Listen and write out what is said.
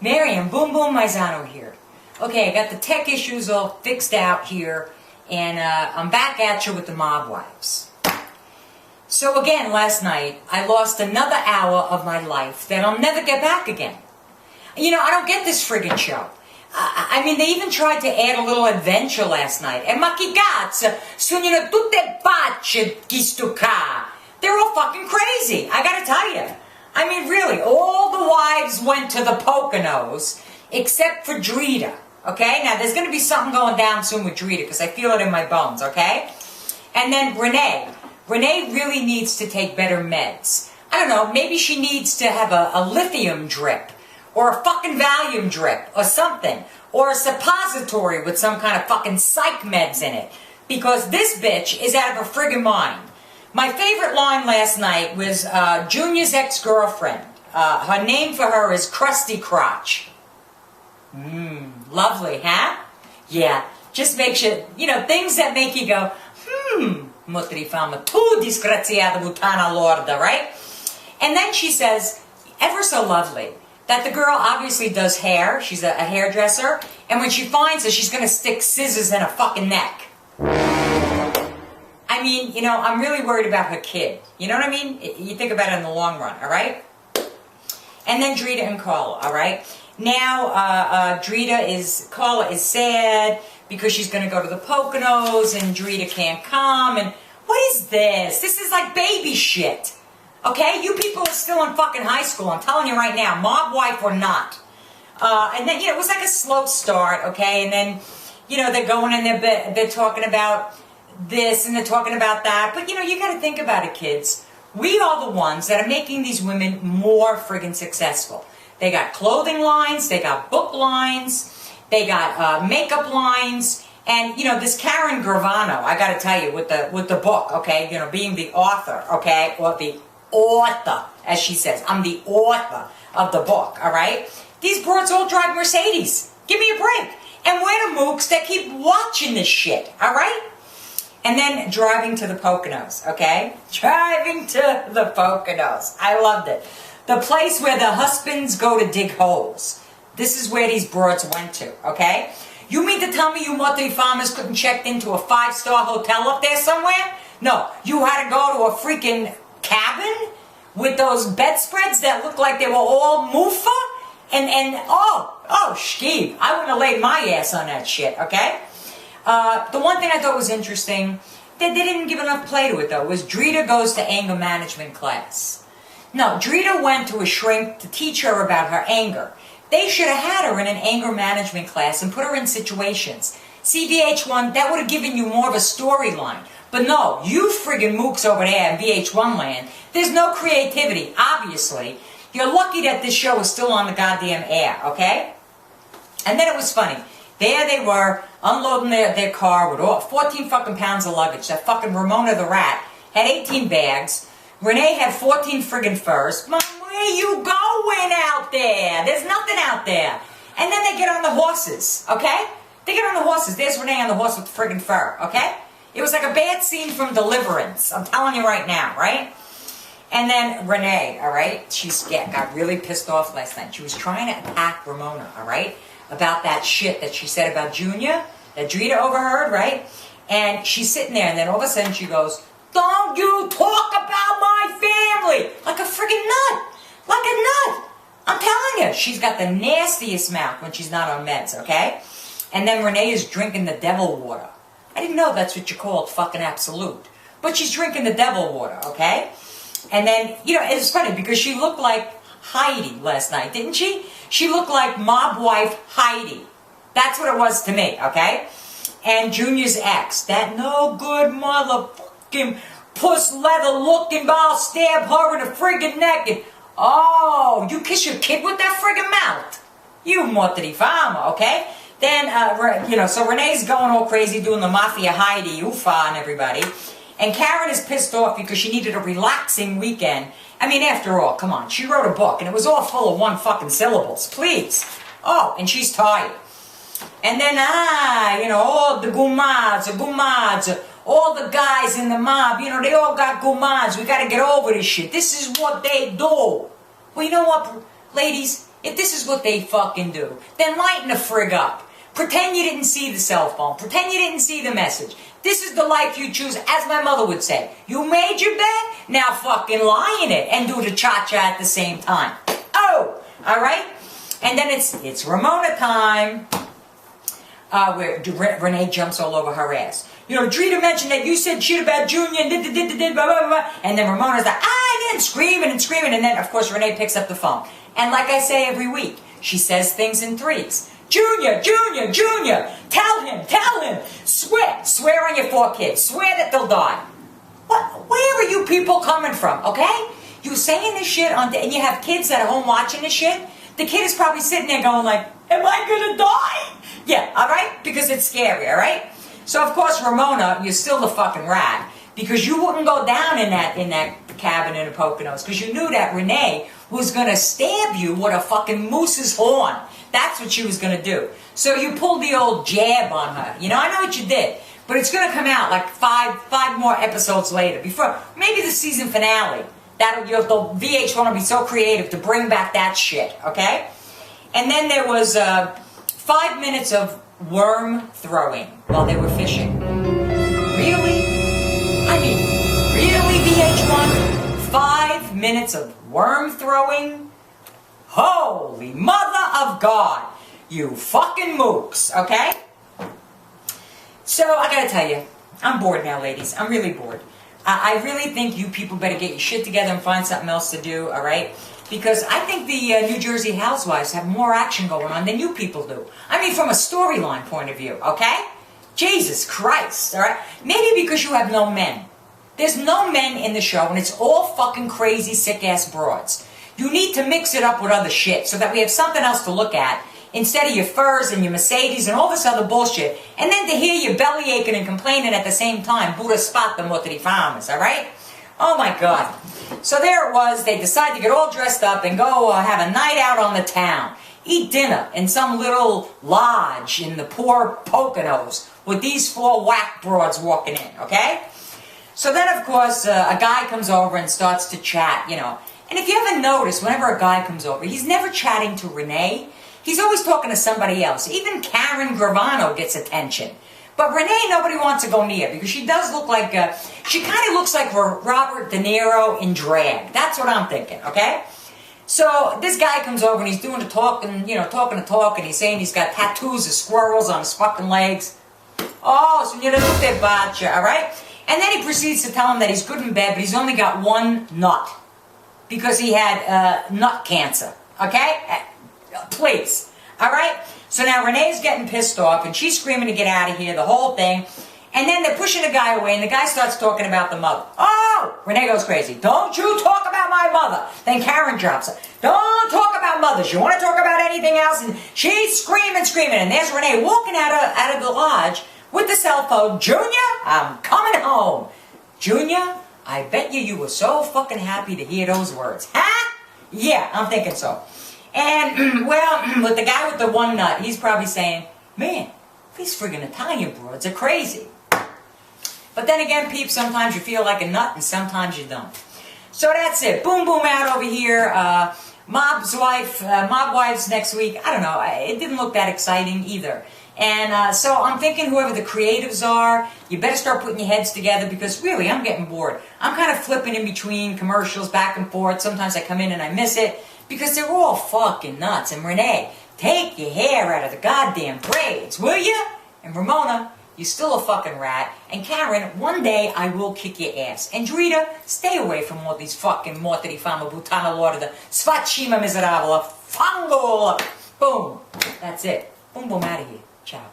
Maryann, boom boom Maisano here. Okay, I got the tech issues all fixed out here, and I'm back at you with the mob wives. So again, last night, I lost another hour of my life that I'll never get back again. You know, I don't get this friggin' show. I mean, they even tried to add a little adventure last night. E ma che cazzo, sono tutte pazze chi sto qua. They're all fucking crazy, I gotta tell you. I mean, really, all the wives went to the Poconos, except for Drita, okay? Now, there's gonna be something going down soon with Drita, because I feel it in my bones, okay? And then Renee. Renee really needs to take better meds. I don't know, maybe she needs to have a lithium drip, or a fucking Valium drip, or something, or a suppository with some kind of fucking psych meds in it, because this bitch is out of her friggin' mind. My favorite line last night was Junior's ex-girlfriend. Her name for her is Krusty Crotch. Lovely, huh? Yeah, just makes you, things that make you go, Mutri fama, tu disgraziata puttana lorda, right? And then she says, ever so lovely, that the girl obviously does hair, she's a hairdresser, and when she finds her, she's gonna stick scissors in her fucking neck. I mean, I'm really worried about her kid. You know what I mean? You think about it in the long run, all right? And then Drita and Carla, all right? Now, Carla is sad because she's going to go to the Poconos and Drita can't come. And what is this? This is like baby shit. Okay? You people are still in fucking high school. I'm telling you right now, mob wife or not. And then, it was like a slow start, okay? And then, they're going in there, they're talking about this and they're talking about that. But, you got to think about it, kids. We are the ones that are making these women more friggin' successful. They got clothing lines, they got book lines, they got makeup lines, and, this Karen Gravano, I got to tell you, with the book, okay, being the author, okay, or the author, as she says. I'm the author of the book, all right? These broads all drive Mercedes. Give me a break. And we're the mooks that keep watching this shit, all right? And then driving to the Poconos, okay? Driving to the Poconos. I loved it. The place where the husbands go to dig holes. This is where these broads went to, okay? You mean to tell me you Mutri farmers couldn't check into a 5-star hotel up there somewhere? No, you had to go to a freaking cabin with those bedspreads that looked like they were all mufa? Shkeeb, I wouldn't have laid my ass on that shit, okay? The one thing I thought was interesting, that they didn't give enough play to it though, was Drita goes to anger management class. No, Drita went to a shrink to teach her about her anger. They should have had her in an anger management class and put her in situations. See, VH1, that would have given you more of a storyline. But no, you friggin' mooks over there in VH1 land, there's no creativity, obviously. You're lucky that this show is still on the goddamn air, okay? And then it was funny. There they were, unloading their car with all 14 fucking pounds of luggage. That fucking Ramona the rat had 18 bags. Renee had 14 friggin' furs. Mom, where you going out there? There's nothing out there. And then they get on the horses, okay? They get on the horses. There's Renee on the horse with the friggin' fur, okay? It was like a bad scene from Deliverance. I'm telling you right now, right? And then Renee, all right? She got really pissed off last night. She was trying to attack Ramona, all right? About that shit that she said about Junior, that Drita overheard, right? And she's sitting there, and then all of a sudden she goes, "Don't you talk about my family!" Like a friggin' nut! Like a nut! I'm telling you, she's got the nastiest mouth when she's not on meds, okay? And then Renee is drinking the devil water. I didn't know that's what you called fucking absolute. But she's drinking the devil water, okay? And then, it's funny because she looked like Heidi last night, didn't she? She looked like mob wife Heidi. That's what it was to me, okay? And Junior's ex, that no good motherfucking puss leather looking ball, stab her in the friggin' neck. And, oh, you kiss your kid with that friggin' mouth? You Mutri fama, okay? Then, so Renee's going all crazy doing the Mafia Heidi, Ufa and everybody. And Karen is pissed off because she needed a relaxing weekend. I mean, after all, come on, she wrote a book and it was all full of one fucking syllables, please. Oh, and she's tired. And then, all the gumads, all the guys in the mob, they all got gumads. We got to get over this shit. This is what they do. Well, you know what, ladies? if this is what they fucking do, then lighten the frig up. Pretend you didn't see the cell phone. Pretend you didn't see the message. This is the life you choose, as my mother would say. You made your bed, now fucking lie in it and do the cha-cha at the same time. Oh, all right? And then it's Ramona time, where Renee jumps all over her ass. You know, Drita mentioned that you said shit about Junior and did, blah, blah, blah. And then Ramona's like, and then screaming and screaming. And then, of course, Renee picks up the phone. And like I say every week, she says things in threes. Junior, Junior, Junior, tell him, swear on your 4 kids, swear that they'll die. What? Where are you people coming from, okay? You saying this shit and you have kids that are home watching this shit, the kid is probably sitting there going like, am I gonna die? Yeah, all right? Because it's scary, all right? So, of course, Ramona, you're still the fucking rat, because you wouldn't go down in that cabin in the Poconos, because you knew that Renee was going to stab you with a fucking moose's horn. That's what she was going to do. So you pulled the old jab on her. You know, I know what you did, but it's going to come out like five more episodes later, before maybe the season finale. The VH1 will be so creative to bring back that shit, okay? And then there was 5 minutes of worm throwing while they were fishing. Really? I mean, really, VH1? 5 minutes of worm throwing? Holy mother of God! You fucking mooks, okay? So, I gotta tell you, I'm bored now, ladies. I'm really bored. I really think you people better get your shit together and find something else to do, alright? Because I think the New Jersey Housewives have more action going on than you people do. I mean, from a storyline point of view, okay? Jesus Christ, alright? Maybe because you have no men. There's no men in the show, and it's all fucking crazy, sick-ass broads. You need to mix it up with other shit so that we have something else to look at instead of your furs and your Mercedes and all this other bullshit. And then to hear you belly aching and complaining at the same time, Buddha spot the motri farmers, alright? Oh my God. So there it was. They decided to get all dressed up and go have a night out on the town. Eat dinner in some little lodge in the poor Poconos with these 4 whack broads walking in, okay? So then, of course, a guy comes over and starts to chat, you know. And if you ever notice, whenever a guy comes over, he's never chatting to Renee. He's always talking to somebody else. Even Karen Gravano gets attention. But Renee, nobody wants to go near because she does look like, she kind of looks like Robert De Niro in drag. That's what I'm thinking, okay? So this guy comes over and he's doing the talking, you know, talking the talk, and he's saying he's got tattoos of squirrels on his fucking legs. Oh, so you know, bacha, all right? And then he proceeds to tell him that he's good in bed, but he's only got 1 nut because he had nut cancer, okay? Please, all right? So now Renee's getting pissed off, and she's screaming to get out of here, the whole thing. And then they're pushing the guy away, and the guy starts talking about the mother. Oh! Renee goes crazy. Don't you talk about my mother. Then Karen drops her. Don't talk about mothers. You want to talk about anything else? And she's screaming. And there's Renee walking out of the lodge with the cell phone. Junior, I'm coming home. Junior, I bet you were so fucking happy to hear those words. Huh? Yeah, I'm thinking so. And, well, with the guy with the 1 nut, he's probably saying, man, these friggin' Italian broads are crazy. But then again, peeps, sometimes you feel like a nut and sometimes you don't. So that's it. Boom, boom out over here. Mob Wives next week. I don't know. It didn't look that exciting either. And so I'm thinking whoever the creatives are, you better start putting your heads together because really, I'm getting bored. I'm kind of flipping in between commercials back and forth. Sometimes I come in and I miss it. Because they're all fucking nuts. And Renee, take your hair out of the goddamn braids, will you? And Ramona, you're still a fucking rat. And Karen, one day I will kick your ass. And Drita, stay away from all these fucking morti di fama, buttana lorda, sfacima miseravola, fangola. Boom. That's it. Boom, boom, out of here. Ciao.